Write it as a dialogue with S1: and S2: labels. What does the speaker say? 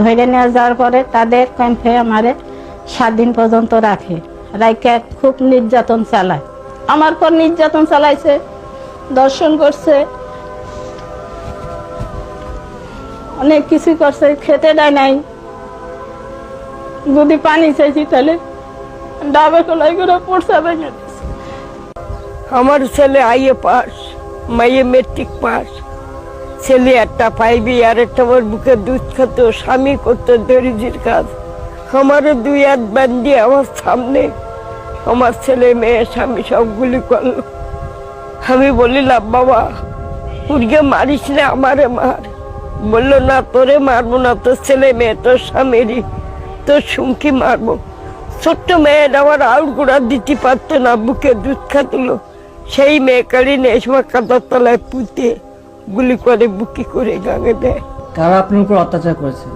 S1: ধরে নিয়ে যাওয়ার পরে তাদের ক্যাম্পে আমারে 7 দিন পর্যন্ত রাখে, রাইকে খুব নির্যাতন চালায়। আমার পর নির্যাতন চালাইছে, দর্শন করছে, অনেক কিছু করছে, খেতে দেয় নাই। যদি পানি চাইছি তাহলে ডাবে কলাই করে পড়ছে ভেঙে দিচ্ছে।
S2: আমার ছেলে আইএ পাস, মাইয়ে মেট্রিক পাস। ছেলে একটা পাইবি, আর একটা আমার বুকে দুধ খেত, স্বামী করতো দরিদ্রের কাজ। আমারও 2 হাত বান্ধিয়ে আমার সামনে আমার ছেলে মেয়ে স্বামী সব গুলি করলো। আমি বলিলাম, বাবা উড়কে মারিস না, আমারে মার। বললো, না তোরে মারবো না, তোর ছেলে মেয়ে তোর স্বামীরই, তোর সুমকি মারবো। ছোট্ট মেয়েটা আমার আউট গোড়া দিতে পারতো না, বুকে দুধ খাতুলো। সেই মেয়ে কালি নিয়ে সময় কাদার তলায় পুঁতে গুলি করে বুকি করে গাঙে দেয়।
S3: কারা আপনার উপর অত্যাচার করেছে?